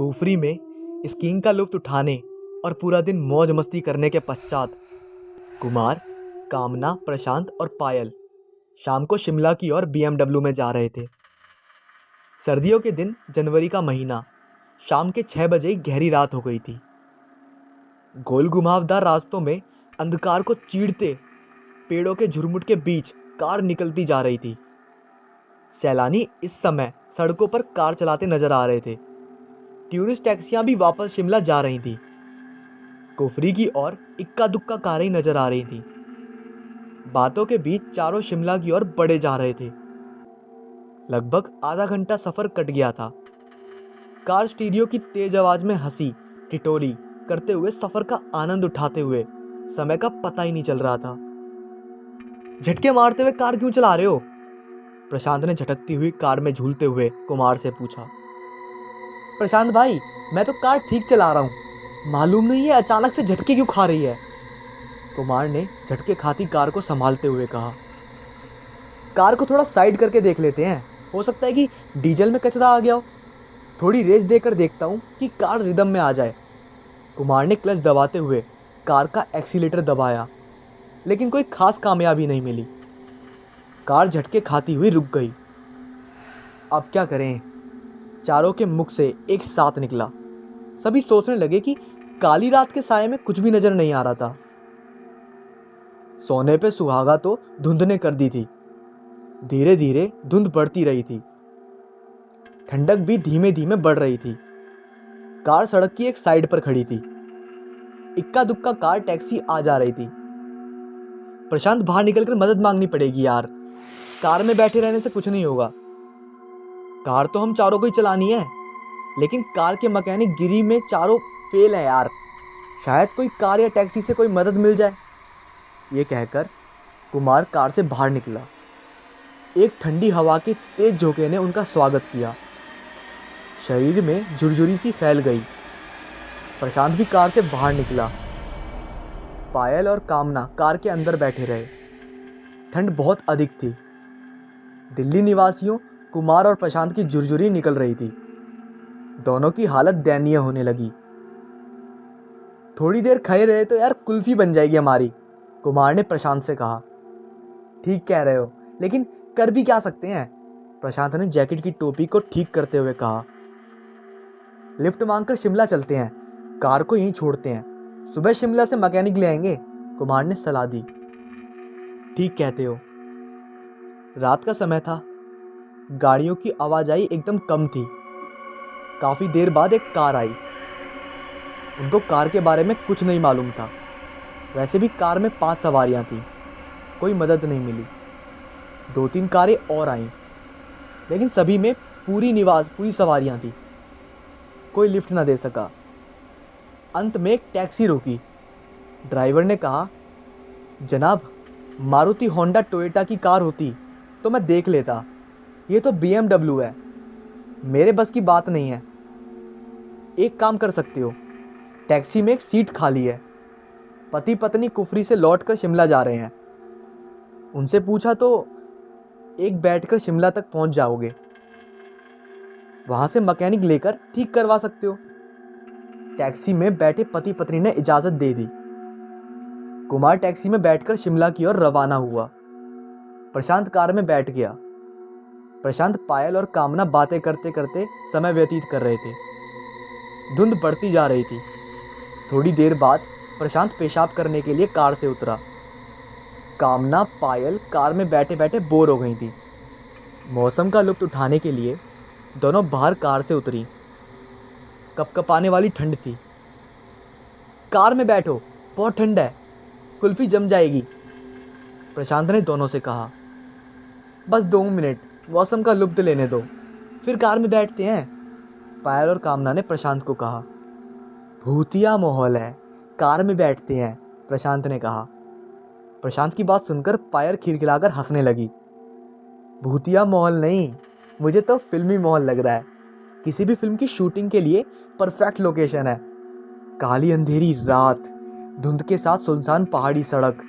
कुफरी में स्कीइंग का लुत्फ उठाने और पूरा दिन मौज मस्ती करने के पश्चात कुमार, कामना, प्रशांत और पायल शाम को शिमला की ओर बीएमडब्ल्यू में जा रहे थे। सर्दियों के दिन, जनवरी का महीना, शाम के 6 बजे गहरी रात हो गई थी। गोल घुमावदार रास्तों में अंधकार को चीरते पेड़ों के झुरमुट के बीच कार निकलती जा रही थी। सैलानी इस समय सड़कों पर कार चलाते नजर आ रहे थे। टूरिस्ट टैक्सियां भी वापस शिमला जा रही थी। कुफरी की ओर इक्का दुक्का कारें नजर आ रही थी। बातों के बीच चारों शिमला की ओर बढ़े जा रहे थे। लगभग आधा घंटा सफर कट गया था। कार स्टीरियो की तेज आवाज में हंसी ठिठोली करते हुए सफर का आनंद उठाते हुए समय का पता ही नहीं चल रहा था। झटके मारते हुए कार क्यों चला रहे हो? प्रशांत ने झटकती हुई कार में झूलते हुए कुमार से पूछा। प्रशांत भाई, मैं तो कार ठीक चला रहा हूँ, मालूम नहीं है अचानक से झटके क्यों खा रही है। कुमार ने झटके खाती कार को संभालते हुए कहा। कार को थोड़ा साइड करके देख लेते हैं, हो सकता है कि डीजल में कचरा आ गया हो। थोड़ी रेस देकर देखता हूँ कि कार रिदम में आ जाए। कुमार ने क्लच दबाते हुए कार का एक्सीलेटर दबाया, लेकिन कोई खास कामयाबी नहीं मिली। कार झटके खाती हुई रुक गई। अब क्या करें? चारों के मुख से एक साथ निकला। सभी सोचने लगे कि काली रात के साये में कुछ भी नजर नहीं आ रहा था। सोने पे सुहागा तो धुंध ने कर दी थी। धीरे धीरे धुंध बढ़ती रही थी। ठंडक भी धीमे धीमे बढ़ रही थी। कार सड़क की एक साइड पर खड़ी थी। इक्का दुक्का कार टैक्सी आ जा रही थी। प्रशांत, बाहर निकलकर मदद मांगनी पड़ेगी यार, कार में बैठे रहने से कुछ नहीं होगा। कार तो हम चारों को ही चलानी है, लेकिन कार के मैकेनिक गिरी में चारों फेल है यार। शायद कोई कार या टैक्सी से कोई मदद मिल जाए। ये कहकर कुमार कार से बाहर निकला। एक ठंडी हवा के तेज झोंके ने उनका स्वागत किया। शरीर में झुरझुरी सी फैल गई। प्रशांत भी कार से बाहर निकला। पायल और कामना कार के अंदर बैठे रहे। ठंड बहुत अधिक थी। दिल्ली निवासियों कुमार और प्रशांत की झुरझुरी निकल रही थी। दोनों की हालत दयनीय होने लगी। थोड़ी देर खड़े रहे तो यार कुल्फी बन जाएगी हमारी, कुमार ने प्रशांत से कहा। ठीक कह रहे हो, लेकिन कर भी क्या सकते हैं, प्रशांत ने जैकेट की टोपी को ठीक करते हुए कहा। लिफ्ट मांगकर शिमला चलते हैं, कार को यहीं छोड़ते हैं, सुबह शिमला से मैकेनिक ले आएंगे, कुमार ने सलाह दी। ठीक कहते हो। रात का समय था। गाड़ियों की आवाजाही एकदम कम थी। काफ़ी देर बाद एक कार आई। उनको कार के बारे में कुछ नहीं मालूम था। वैसे भी कार में 5 सवारियां थीं। कोई मदद नहीं मिली। 2-3 कारें और आईं, लेकिन सभी में पूरी सवारियां थीं। कोई लिफ्ट ना दे सका। अंत में एक टैक्सी रोकी। ड्राइवर ने कहा, जनाब, मारुति होंडा टोयोटा की कार होती तो मैं देख लेता, ये तो बीएमडब्ल्यू है, मेरे बस की बात नहीं है। एक काम कर सकते हो, टैक्सी में एक सीट खाली है। पति पत्नी कुफरी से लौटकर शिमला जा रहे हैं। उनसे पूछा तो एक बैठकर शिमला तक पहुंच जाओगे। वहां से मैकेनिक लेकर ठीक करवा सकते हो। टैक्सी में बैठे पति पत्नी ने इजाजत दे दी। कुमार टैक्सी में बैठकर शिमला की ओर रवाना हुआ। प्रशांत कार में बैठ गया। प्रशांत, पायल और कामना बातें करते करते समय व्यतीत कर रहे थे। धुंध बढ़ती जा रही थी। थोड़ी देर बाद प्रशांत पेशाब करने के लिए कार से उतरा। कामना, पायल कार में बैठे बैठे बोर हो गई थी। मौसम का लुत्फ उठाने के लिए दोनों बाहर कार से उतरी। कपकपाने वाली ठंड थी। कार में बैठो, बहुत ठंड है, कुल्फी जम जाएगी, प्रशांत ने दोनों से कहा। बस 2 मिनट, मौसम का लुत्फ लेने दो, फिर कार में बैठते हैं, पायल और कामना ने प्रशांत को कहा। भूतिया माहौल है, कार में बैठते हैं, प्रशांत ने कहा। प्रशांत की बात सुनकर पायल खिलखिलाकर हंसने लगी। भूतिया माहौल नहीं, मुझे तो फिल्मी माहौल लग रहा है। किसी भी फिल्म की शूटिंग के लिए परफेक्ट लोकेशन है। काली अंधेरी रात, धुंध के साथ सुनसान पहाड़ी सड़क,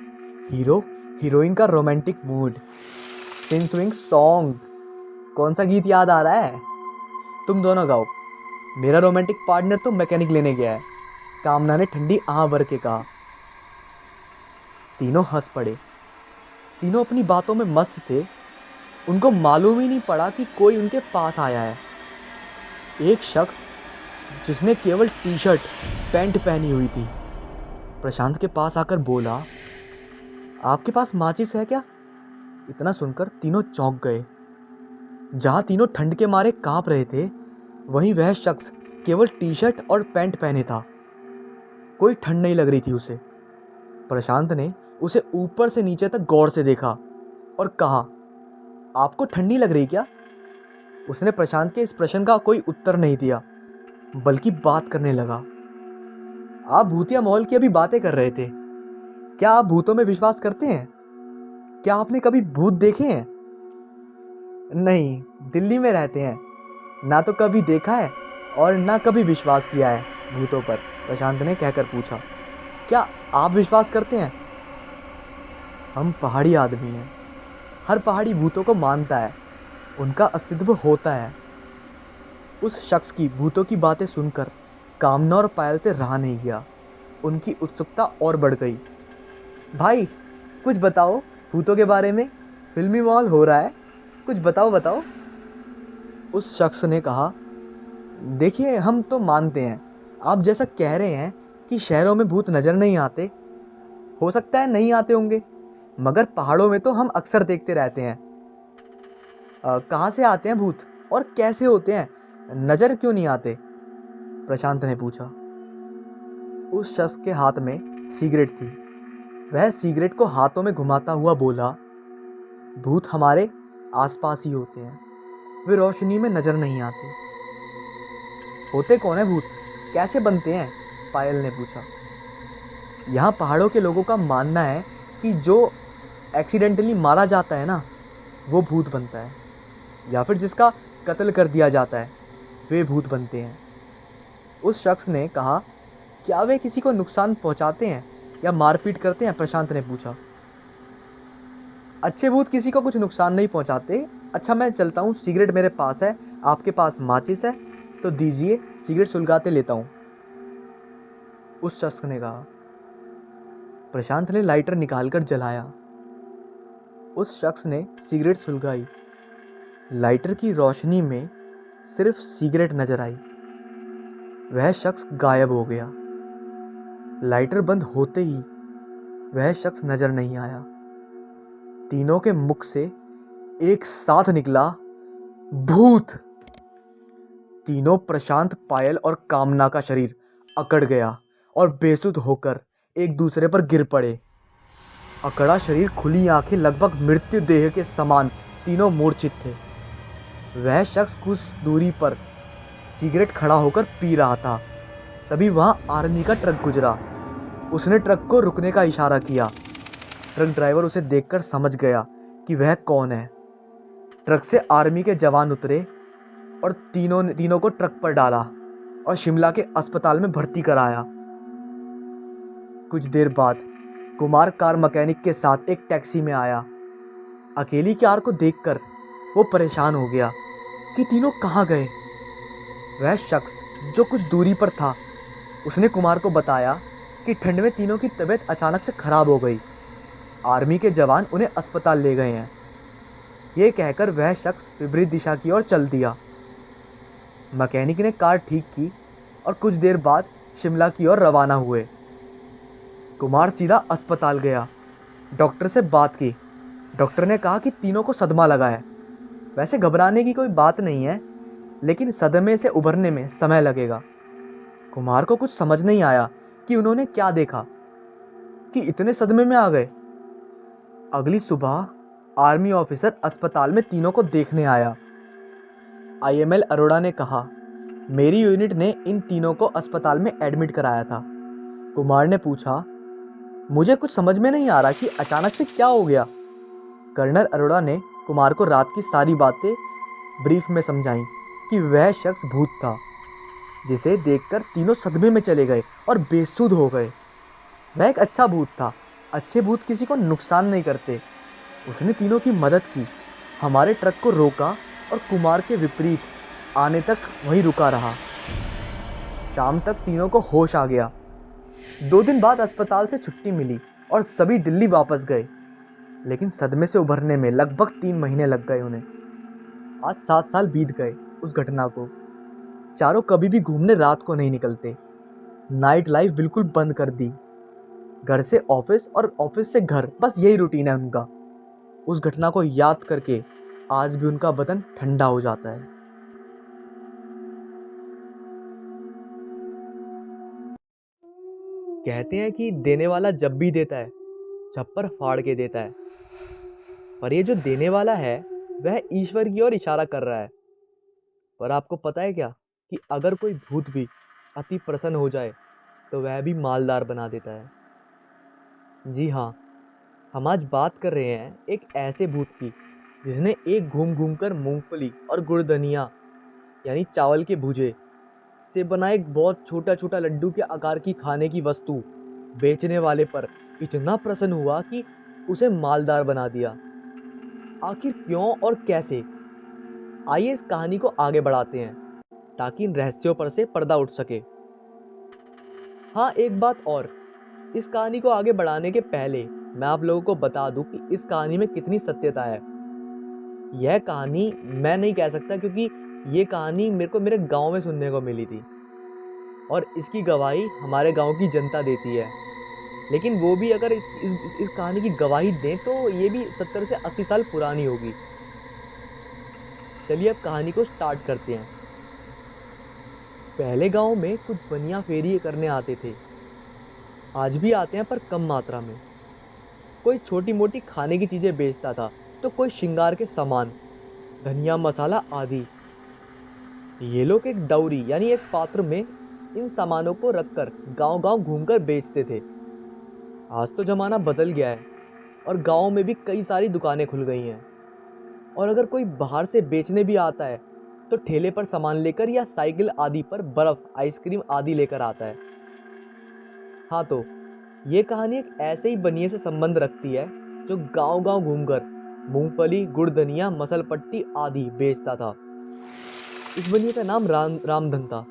हीरो हीरोइन का रोमांटिक मूड, स्विंग सॉन्ग। कौन सा गीत याद आ रहा है? तुम दोनों गाओ। मेरा रोमांटिक पार्टनर तो मैकेनिक लेने गया है, कामना ने ठंडी आह भर के कहा। तीनों हंस पड़े। तीनों अपनी बातों में मस्त थे। उनको मालूम ही नहीं पड़ा कि कोई उनके पास आया है। एक शख्स जिसने केवल टी शर्ट पैंट पहनी हुई थी प्रशांत के पास आकर बोला, आपके पास माचिस है क्या? इतना सुनकर तीनों चौंक गए। जहाँ तीनों ठंड के मारे कांप रहे थे, वहीं वह शख्स केवल टी शर्ट और पैंट पहने था। कोई ठंड नहीं लग रही थी उसे। प्रशांत ने उसे ऊपर से नीचे तक गौर से देखा और कहा, आपको ठंड नहीं लग रही क्या? उसने प्रशांत के इस प्रश्न का कोई उत्तर नहीं दिया, बल्कि बात करने लगा। आप भूतिया माहौल की अभी बातें कर रहे थे। क्या आप भूतों में विश्वास करते हैं? क्या आपने कभी भूत देखे हैं? नहीं, दिल्ली में रहते हैं, ना तो कभी देखा है और ना कभी विश्वास किया है भूतों पर, प्रशांत ने कहकर पूछा। क्या आप विश्वास करते हैं? हम पहाड़ी आदमी हैं। हर पहाड़ी भूतों को मानता है, उनका अस्तित्व होता है। उस शख्स की भूतों की बातें सुनकर कामना और पायल से रहा नहीं गया। उनकी उत्सुकता और बढ़ गई। भाई कुछ बताओ भूतों के बारे में, फिल्मी माहौल हो रहा है, कुछ बताओ। उस शख्स ने कहा, देखिए हम तो मानते हैं, आप जैसा कह रहे हैं कि शहरों में भूत नज़र नहीं आते, हो सकता है नहीं आते होंगे, मगर पहाड़ों में तो हम अक्सर देखते रहते हैं। कहाँ से आते हैं भूत और कैसे होते हैं, नज़र क्यों नहीं आते? प्रशांत ने पूछा। उस शख्स के हाथ में सिगरेट थी। वह सिगरेट को हाथों में घुमाता हुआ बोला, भूत हमारे आसपास ही होते हैं, वे रोशनी में नज़र नहीं आते। होते कौन है भूत, कैसे बनते हैं? पायल ने पूछा। यहाँ पहाड़ों के लोगों का मानना है कि जो एक्सीडेंटली मारा जाता है ना, वो भूत बनता है, या फिर जिसका कत्ल कर दिया जाता है वे भूत बनते हैं। उस शख्स ने कहा, क्या वे किसी को नुकसान पहुंचाते हैं या मारपीट करते हैं? प्रशांत ने पूछा। अच्छे भूत किसी को कुछ नुकसान नहीं पहुंचाते। अच्छा मैं चलता हूँ, सिगरेट मेरे पास है, आपके पास माचिस है तो दीजिए, सिगरेट सुलगाते लेता हूँ, उस शख्स ने कहा। प्रशांत ने लाइटर निकालकर जलाया। उस शख्स ने सिगरेट सुलगाई। लाइटर की रोशनी में सिर्फ सिगरेट नजर आई। वह शख्स गायब हो गया। लाइटर बंद होते ही वह शख्स नजर नहीं आया। तीनों के मुख से एक साथ निकला, भूत। तीनों प्रशांत, पायल और कामना का शरीर अकड़ गया और बेसुध होकर एक दूसरे पर गिर पड़े। अकड़ा शरीर, खुली आंखें, लगभग मृत्यु देह के समान तीनों मूर्छित थे। वह शख्स कुछ दूरी पर सिगरेट खड़ा होकर पी रहा था। तभी वहाँ आर्मी का ट्रक गुजरा। उसने ट्रक को रुकने का इशारा किया। ट्रक ड्राइवर उसे देखकर समझ गया कि वह कौन है। ट्रक से आर्मी के जवान उतरे और तीनों को ट्रक पर डाला और शिमला के अस्पताल में भर्ती कराया। कुछ देर बाद कुमार कार मैकेनिक के साथ एक टैक्सी में आया। अकेली कार को देखकर वो परेशान हो गया कि तीनों कहाँ गए। वह शख्स जो कुछ दूरी पर था, उसने कुमार को बताया कि ठंड में तीनों की तबीयत अचानक से खराब हो गई। आर्मी के जवान उन्हें अस्पताल ले गए हैं। ये कहकर वह शख्स विपरीत दिशा की ओर चल दिया। मैकेनिक ने कार ठीक की और कुछ देर बाद शिमला की ओर रवाना हुए। कुमार सीधा अस्पताल गया। डॉक्टर से बात की। डॉक्टर ने कहा कि तीनों को सदमा लगा है। वैसे घबराने की कोई बात नहीं है, लेकिन सदमे से उभरने में समय लगेगा। कुमार को कुछ समझ नहीं आया कि उन्होंने क्या देखा कि इतने सदमे में आ गए। अगली सुबह आर्मी ऑफिसर अस्पताल में तीनों को देखने आया। IML अरोड़ा ने कहा, मेरी यूनिट ने इन तीनों को अस्पताल में एडमिट कराया था। कुमार ने पूछा, मुझे कुछ समझ में नहीं आ रहा कि अचानक से क्या हो गया। कर्नल अरोड़ा ने कुमार को रात की सारी बातें ब्रीफ में समझाई कि वह शख्स भूत था, जिसे देखकर तीनों सदमे में चले गए और बेसुध हो गए। वह एक अच्छा भूत था। अच्छे भूत किसी को नुकसान नहीं करते। उसने तीनों की मदद की, हमारे ट्रक को रोका और कुमार के विपरीत आने तक वहीं रुका रहा। शाम तक तीनों को होश आ गया। 2 दिन बाद अस्पताल से छुट्टी मिली और सभी दिल्ली वापस गए, लेकिन सदमे से उभरने में लगभग 3 महीने लग गए उन्हें। आज 7 साल बीत गए उस घटना को। चारों कभी भी घूमने रात को नहीं निकलते। नाइट लाइफ बिल्कुल बंद कर दी। घर से ऑफिस और ऑफिस से घर, बस यही रूटीन है उनका। उस घटना को याद करके आज भी उनका बदन ठंडा हो जाता है। कहते हैं कि देने वाला जब भी देता है छप्पर फाड़ के देता है, पर ये जो देने वाला है वह ईश्वर की ओर इशारा कर रहा है। पर आपको पता है क्या कि अगर कोई भूत भी अति प्रसन्न हो जाए तो वह भी मालदार बना देता है। जी हाँ, हम आज बात कर रहे हैं एक ऐसे भूत की जिसने एक घूम घूम कर मूंगफली और गुड़ धनिया यानी चावल के भूजे से बना एक बहुत छोटा छोटा लड्डू के आकार की खाने की वस्तु बेचने वाले पर इतना प्रसन्न हुआ कि उसे मालदार बना दिया। आखिर क्यों और कैसे, आइए इस कहानी को आगे बढ़ाते हैं ताकि इन रहस्यों पर से पर्दा उठ सके। हाँ, एक बात और, इस कहानी को आगे बढ़ाने के पहले मैं आप लोगों को बता दूं कि इस कहानी में कितनी सत्यता है। यह कहानी मैं नहीं कह सकता, क्योंकि ये कहानी मेरे को मेरे गांव में सुनने को मिली थी और इसकी गवाही हमारे गांव की जनता देती है। लेकिन वो भी अगर इस कहानी की गवाही दें तो ये भी 70 से 80 साल पुरानी होगी। चलिए अब कहानी को स्टार्ट करते हैं। पहले गांव में कुछ बनिया फेरी करने आते थे। आज भी आते हैं पर कम मात्रा में। कोई छोटी मोटी खाने की चीज़ें बेचता था तो कोई श्रृंगार के सामान, धनिया मसाला आदि। ये लोग एक दौरी यानी एक पात्र में इन सामानों को रखकर गांव-गांव घूमकर बेचते थे। आज तो ज़माना बदल गया है और गांव में भी कई सारी दुकानें खुल गई हैं। और अगर कोई बाहर से बेचने भी आता है तो ठेले पर सामान लेकर या साइकिल आदि पर बर्फ़, आइसक्रीम आदि लेकर आता है। हाँ, तो ये कहानी एक ऐसे ही बनिए से संबंध रखती है जो गांव-गांव घूमकर मूंगफली, गुड़ धनिया, मसल पट्टी आदि बेचता था। इस बनिए का नाम रामधन था।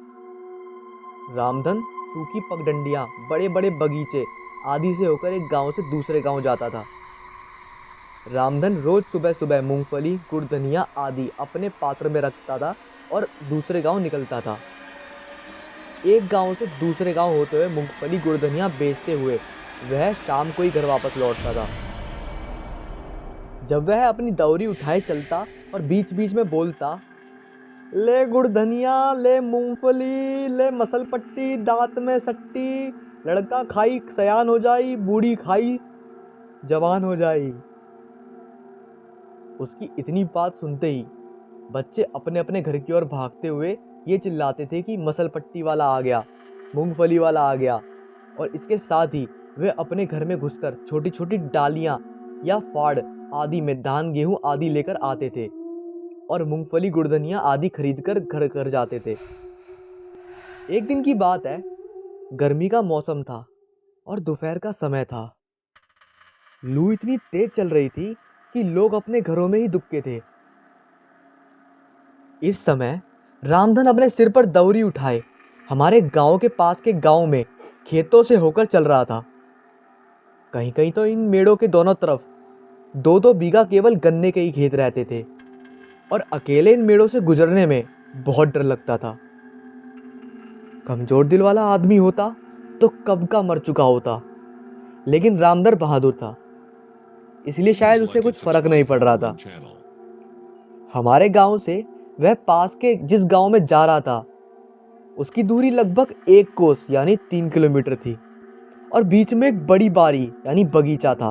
रामधन सूखी पगडंडियाँ, बड़े बड़े बगीचे आदि से होकर एक गांव से दूसरे गांव जाता था। रामधन रोज सुबह सुबह मूंगफली, गुड़ धनिया आदि अपने पात्र में रखता था और दूसरे गांव निकलता था। एक गांव से दूसरे गांव होते हुए मूंगफली गुड़ धनिया बेचते हुए वह शाम को ही घर वापस लौटता था। जब वह अपनी दौरी उठाए चलता और बीच बीच में बोलता, ले गुड़ धनिया, ले मूंगफली, ले मसल पट्टी, दांत में सट्टी, लड़का खाई सयान हो जाई, बूढ़ी खाई जवान हो जाई। उसकी इतनी बात सुनते ही बच्चे अपने अपने घर की ओर भागते हुए ये चिल्लाते थे कि मसल पट्टी वाला आ गया, मूंगफली वाला आ गया। और इसके साथ ही वे अपने घर में घुसकर छोटी छोटी डालियाँ या फाड़ आदि में धान गेहूँ आदि लेकर आते थे और मूंगफली गुड़ धनिया आदि खरीदकर घर घर जाते थे। एक दिन की बात है, गर्मी का मौसम था और दोपहर का समय था। लू इतनी तेज चल रही थी कि लोग अपने घरों में ही दुबके थे। इस समय रामधन अपने सिर पर दौरी उठाए हमारे गांव के पास के गांव में खेतों से होकर चल रहा था। कहीं कहीं तो इन मेड़ों के दोनों तरफ 2-2 बीघा केवल गन्ने के ही खेत रहते थे और अकेले इन मेड़ों से गुजरने में बहुत डर लगता था। कमजोर दिल वाला आदमी होता तो कब का मर चुका होता, लेकिन रामधन बहादुर था, इसलिए शायद उसे कुछ फर्क नहीं पड़ रहा था। हमारे गांव से वह पास के जिस गांव में जा रहा था उसकी दूरी लगभग 1 कोस यानी 3 किलोमीटर थी और बीच में एक बड़ी बारी यानी बगीचा था।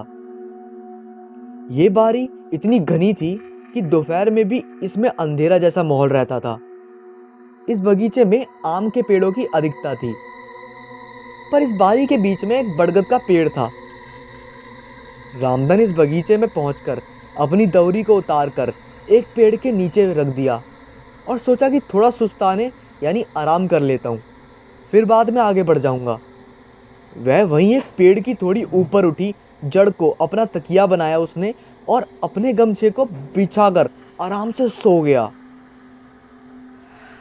ये बारी इतनी घनी थी कि दोपहर में भी इसमें अंधेरा जैसा माहौल रहता था। इस बगीचे में आम के पेड़ों की अधिकता थी, पर इस बारी के बीच में एक बरगद का पेड़ था। रामधन इस बगीचे में पहुंचकर अपनी दौरी को उतारकर एक पेड़ के नीचे रख दिया और सोचा कि थोड़ा सुस्ताने यानी आराम कर लेता हूँ, फिर बाद में आगे बढ़ जाऊँगा। वह वहीं एक पेड़ की थोड़ी ऊपर उठी जड़ को अपना तकिया बनाया उसने और अपने गमछे को बिछाकर आराम से सो गया।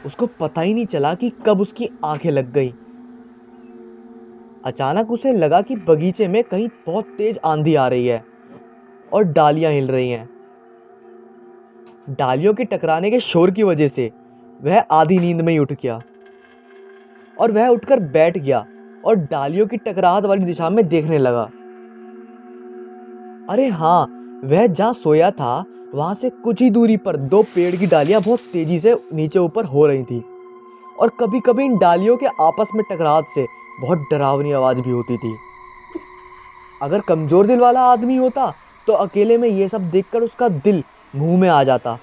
उसको पता ही नहीं चला कि कब उसकी आंखें लग गई। अचानक उसे लगा कि बगीचे में कहीं बहुत तेज आंधी आ रही है और डालियां हिल रही हैं। डालियों के टकराने के शोर की वजह से वह आधी नींद में ही उठ गया और वह उठकर बैठ गया और डालियों की टकराहट वाली दिशा में देखने लगा। अरे हाँ, वह जहाँ सोया था वहां से कुछ ही दूरी पर दो पेड़ की डालियां बहुत तेजी से नीचे ऊपर हो रही थी और कभी कभी इन डालियों के आपस में टकराहट से बहुत डरावनी आवाज भी होती थी। अगर कमजोर दिल वाला आदमी होता तो अकेले में ये सब देखकर उसका दिल मुंह में आ जाता,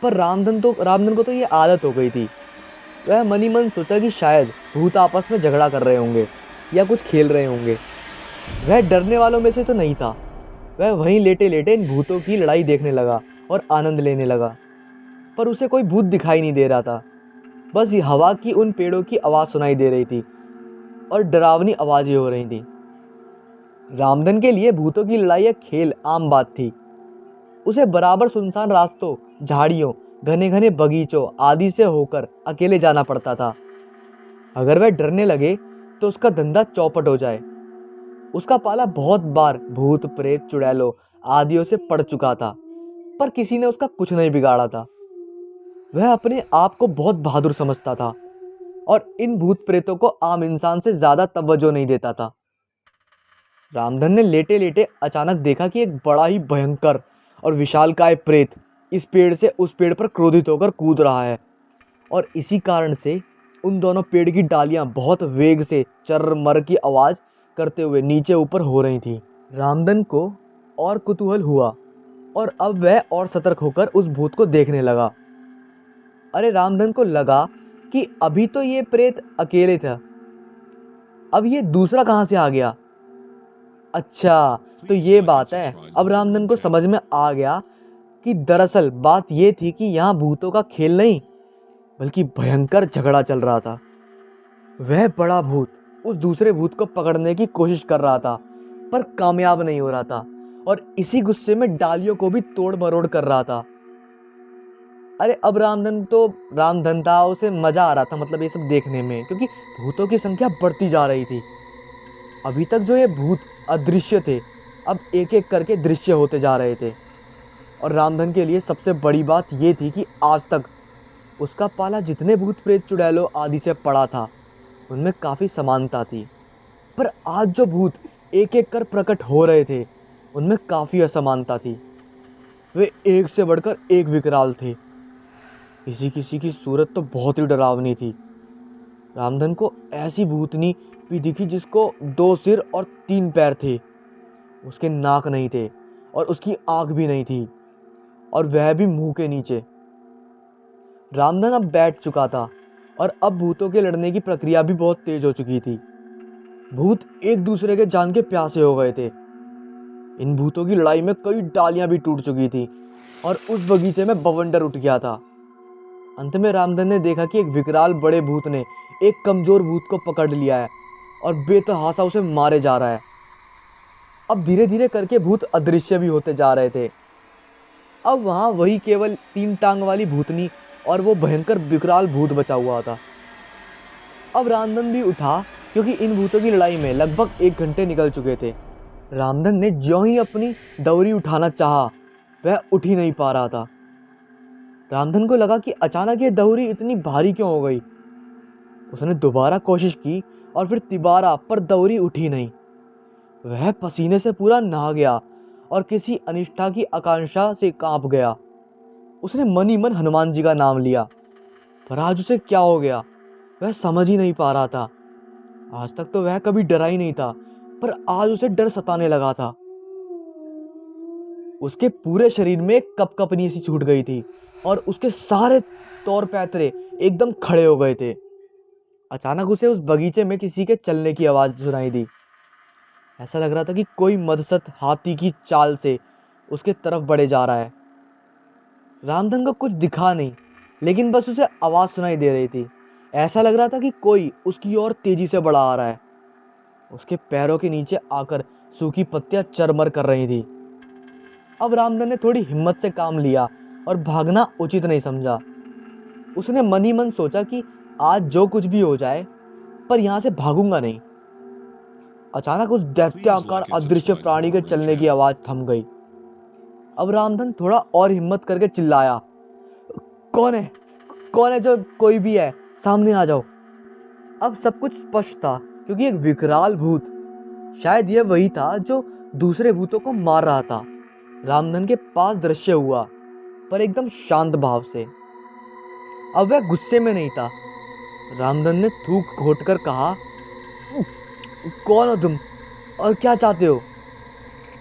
पर रामधन को तो ये आदत हो गई थी। वह मन ही मन सोचा कि शायद भूत आपस में झगड़ा कर रहे होंगे या कुछ खेल रहे होंगे। वह डरने वालों में से तो नहीं था। वह वहीं लेटे लेटे इन भूतों की लड़ाई देखने लगा और आनंद लेने लगा, पर उसे कोई भूत दिखाई नहीं दे रहा था। बस ये हवा की उन पेड़ों की आवाज़ सुनाई दे रही थी और डरावनी आवाज़ें हो रही थी। रामधन के लिए भूतों की लड़ाई एक खेल आम बात थी। उसे बराबर सुनसान रास्तों, झाड़ियों, घने घने बगीचों आदि से होकर अकेले जाना पड़ता था। अगर वह डरने लगे तो उसका धंधा चौपट हो जाए। उसका पाला बहुत बार भूत, प्रेत, चुड़ैलों आदियों से पड़ चुका था, पर किसी ने उसका कुछ नहीं बिगाड़ा था। वह अपने आप को बहुत बहादुर समझता था और इन भूत प्रेतों को आम इंसान से ज्यादा तवज्जो नहीं देता था। रामधन ने लेटे लेटे अचानक देखा कि एक बड़ा ही भयंकर और विशालकाय प्रेत इस पेड़ से उस पेड़ पर क्रोधित होकर कूद रहा है और इसी कारण से उन दोनों पेड़ की डालियां बहुत वेग से चर्र मर की आवाज करते हुए नीचे ऊपर हो रही थी। रामधन को और कुतूहल हुआ और अब वह और सतर्क होकर उस भूत को देखने लगा। अरे रामधन को लगा कि अभी तो ये प्रेत अकेले था, अब ये दूसरा कहाँ से आ गया। अच्छा, तो ये बात है। अब रामधन को समझ में आ गया कि दरअसल बात ये थी कि यहाँ भूतों का खेल नहीं बल्कि भयंकर झगड़ा चल रहा था। वह बड़ा भूत उस दूसरे भूत को पकड़ने की कोशिश कर रहा था पर कामयाब नहीं हो रहा था और इसी गुस्से में डालियों को भी तोड़ मरोड़ कर रहा था। अरे अब रामधन था, उसे मजा आ रहा था, मतलब ये सब देखने में, क्योंकि भूतों की संख्या बढ़ती जा रही थी। अभी तक जो ये भूत अदृश्य थे अब एक एक करके दृश्य होते जा रहे थे और रामधन के लिए सबसे बड़ी बात ये थी कि आज तक उसका पाला जितने भूत प्रेत चुड़ैलों आदि से पड़ा था उनमें काफ़ी समानता थी, पर आज जो भूत एक एक कर प्रकट हो रहे थे उनमें काफ़ी असमानता थी। वे एक से बढ़कर एक विकराल थे। किसी किसी की सूरत तो बहुत ही डरावनी थी। रामधन को ऐसी भूतनी भी दिखी जिसको 2 सिर और 3 पैर थे। उसके नाक नहीं थे और उसकी आंख भी नहीं थी और वह भी मुंह के नीचे। रामधन अब बैठ चुका था और अब भूतों के लड़ने की प्रक्रिया भी बहुत तेज हो चुकी थी। भूत एक दूसरे के जान के प्यासे हो गए थे। इन भूतों की लड़ाई में कई डालियां भी टूट चुकी थी और उस बगीचे में बवंडर उठ गया था। अंत में रामधन ने देखा कि एक विकराल बड़े भूत ने एक कमजोर भूत को पकड़ लिया है और बेतहासा उसे मारे जा रहा है। अब धीरे धीरे करके भूत अदृश्य भी होते जा रहे थे। अब वहाँ वही केवल 3 टांग वाली भूतनी और वो भयंकर विकराल भूत बचा हुआ था। अब रामधन भी उठा क्योंकि इन भूतों की लड़ाई में लगभग 1 घंटे निकल चुके थे। रामधन ने ज्यों ही अपनी दौरी उठाना चाहा वह उठ ही नहीं पा रहा था। रामधन को लगा कि अचानक ये दौरी इतनी भारी क्यों हो गई। उसने दोबारा कोशिश की और फिर तिबारा, पर दौरी उठी नहीं। वह पसीने से पूरा नहा गया और किसी अनिष्ठा की आकांक्षा से कांप गया। उसने मन ही मन हनुमान जी का नाम लिया, पर आज उसे क्या हो गया वह समझ ही नहीं पा रहा था। आज तक तो वह कभी डरा ही नहीं था, पर आज उसे डर सताने लगा था। उसके पूरे शरीर में कपकपनी सी छूट गई थी और उसके सारे तौर पैतरे एकदम खड़े हो गए थे। अचानक उसे उस बगीचे में किसी के चलने की आवाज़ सुनाई दी। ऐसा लग रहा था कि कोई मदसत हाथी की चाल से उसके तरफ बढ़े जा रहा है। रामधन को कुछ दिखा नहीं, लेकिन बस उसे आवाज़ सुनाई दे रही थी। ऐसा लग रहा था कि कोई उसकी ओर तेजी से बढ़ा आ रहा है। उसके पैरों के नीचे आकर सूखी पत्तियां चरमर कर रही थी। अब रामधन ने थोड़ी हिम्मत से काम लिया और भागना उचित नहीं समझा। उसने मन ही मन सोचा कि आज जो कुछ भी हो जाए, पर यहाँ से भागूंगा नहीं। अचानक उस दैत्याकार अदृश्य प्राणी के चलने की आवाज थम गई। अब रामधन थोड़ा और हिम्मत करके चिल्लाया, कौन है? कौन है? जो कोई भी है, सामने आ जाओ। अब सब कुछ स्पष्ट था, क्योंकि एक विकराल भूत, शायद यह वही था जो दूसरे भूतों को मार रहा था, रामधन के पास दृश्य हुआ, पर एकदम शांत भाव से। अब वह गुस्से में नहीं था। रामधन ने थूक घोटकर कहा, कौन हो तुम और क्या चाहते हो?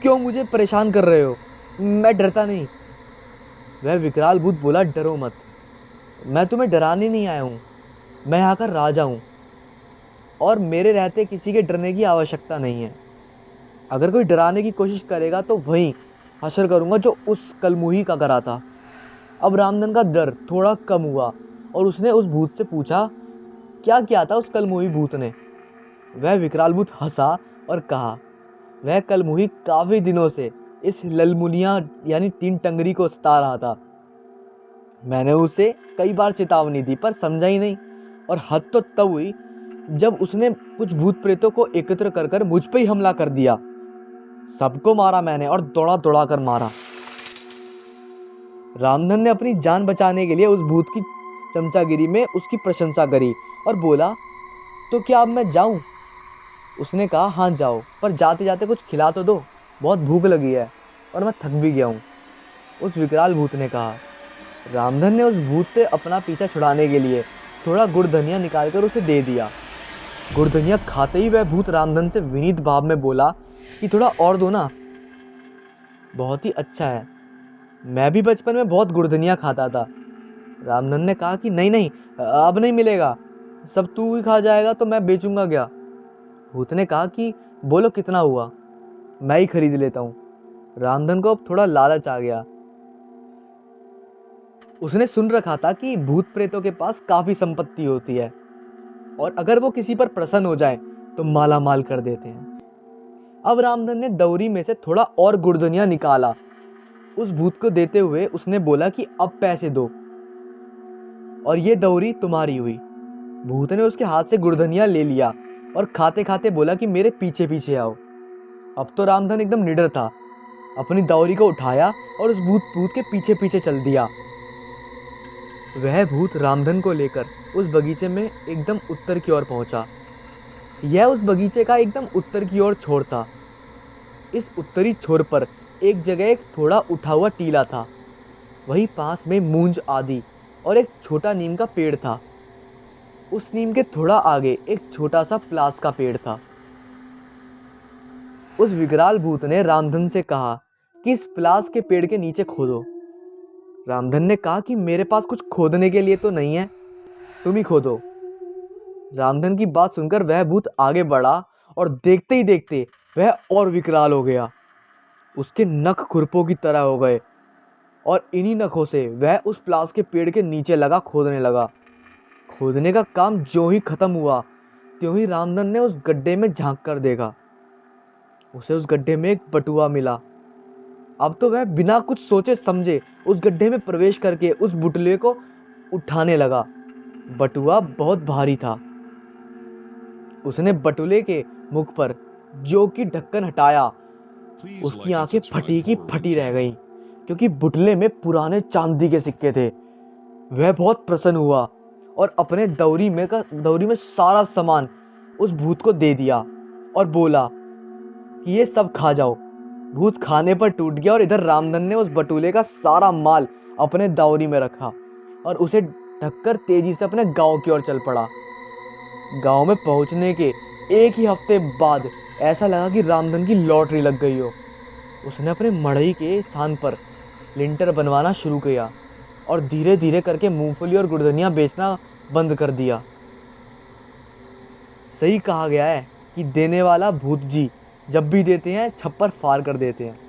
क्यों मुझे परेशान कर रहे हो? मैं डरता नहीं। वह विकराल भूत बोला, डरो मत, मैं तुम्हें डराने नहीं आया हूँ, मैं यहाँ का राजा हूँ और मेरे रहते किसी के डरने की आवश्यकता नहीं है। अगर कोई डराने की कोशिश करेगा तो वहीं हशर करूँगा जो उस कलमुही का करा था। अब रामधन का डर थोड़ा कम हुआ और उसने उस भूत से पूछा, क्या किया था उस कलमुही भूत ने? वह विकराल भूत हंसा और कहा, वह कलमुही काफ़ी दिनों से इस ललमुनिया यानी 3 टंगरी को सता रहा था। मैंने उसे कई बार चेतावनी दी पर समझा ही नहीं, और हद तो तब हुई जब उसने कुछ भूत प्रेतों को एकत्र कर कर मुझ पे ही हमला कर दिया। सबको मारा मैंने और दौड़ा दौड़ा कर मारा। रामधन ने अपनी जान बचाने के लिए उस भूत की चमचागिरी में उसकी प्रशंसा करी और बोला, तो क्या अब मैं जाऊं? उसने कहा, हाँ जाओ, पर जाते जाते कुछ खिला तो दो, बहुत भूख लगी है और मैं थक भी गया हूँ। उस विकराल भूत ने कहा। रामधन ने उस भूत से अपना पीछा छुड़ाने के लिए थोड़ा गुड़ धनिया निकालकर उसे दे दिया। गुड़ धनिया खाते ही वह भूत रामधन से विनीत भाव में बोला कि थोड़ा और दो ना, बहुत ही अच्छा है, मैं भी बचपन में बहुत गुड़ धनिया खाता था। रामधन ने कहा कि नहीं नहीं, अब नहीं मिलेगा, सब तू ही खा जाएगा तो मैं बेचूंगा क्या? भूत ने कहा कि बोलो कितना हुआ, मैं ही खरीद लेता हूँ। रामधन को अब थोड़ा लालच आ गया। उसने सुन रखा था कि भूत प्रेतों के पास काफ़ी संपत्ति होती है और अगर वो किसी पर प्रसन्न हो जाए तो माला माल कर देते हैं। अब रामधन ने दौरी में से थोड़ा और गुड़ धनिया निकाला। उस भूत को देते हुए उसने बोला कि अब पैसे दो और ये दौरी तुम्हारी हुई। भूत ने उसके हाथ से गुड़ धनिया ले लिया और खाते खाते बोला कि मेरे पीछे पीछे आओ। अब तो रामधन एकदम निडर था, अपनी दौरी को उठाया और उस भूत के पीछे पीछे चल दिया। वह भूत रामधन को लेकर उस बगीचे में एकदम उत्तर की ओर पहुंचा। यह उस बगीचे का एकदम उत्तर की ओर छोर था। इस उत्तरी छोर पर एक जगह एक थोड़ा उठा हुआ टीला था। वहीं पास में मूंज आदि और एक छोटा नीम का पेड़ था। उस नीम के थोड़ा आगे एक छोटा सा प्लास का पेड़ था। उस विकराल भूत ने रामधन से कहा कि इस प्लास के पेड़ के नीचे खोदो। रामधन ने कहा कि मेरे पास कुछ खोदने के लिए तो नहीं है, तुम ही खोदो। रामधन की बात सुनकर वह भूत आगे बढ़ा और देखते ही देखते वह और विकराल हो गया। उसके नख खुरपों की तरह हो गए और इन्हीं नखों से वह उस प्लास के पेड़ के नीचे लगा खोदने लगा। खोदने का काम जो ही खत्म हुआ त्यों ही रामधन ने उस गड्ढे में झांक कर देखा। उसे उस गड्ढे में एक बटुआ मिला। अब तो वह बिना कुछ सोचे समझे उस गड्ढे में प्रवेश करके उस बुटले को उठाने लगा। बटुआ बहुत भारी था। उसने बटुले के मुख पर जो कि ढक्कन हटाया, उसकी आंखें फटी की फटी रह गईं, क्योंकि बुटले में पुराने चांदी के सिक्के थे। वह बहुत प्रसन्न हुआ और अपने दौरी में सारा सामान उस भूत को दे दिया और बोला कि ये सब खा जाओ। भूत खाने पर टूट गया और इधर रामधन ने उस बटुले का सारा माल अपने दौरी में रखा और उसे ढककर तेजी से अपने गांव की ओर चल पड़ा। गांव में पहुंचने के एक ही हफ्ते बाद ऐसा लगा कि रामधन की लॉटरी लग गई हो। उसने अपने मड़ई के स्थान पर लिंटर बनवाना शुरू किया और धीरे धीरे करके मूंगफली और गुड़धनिया बेचना बंद कर दिया। सही कहा गया है कि देने वाला भूत जी जब भी देते हैं छप्पर फाड़ कर देते हैं।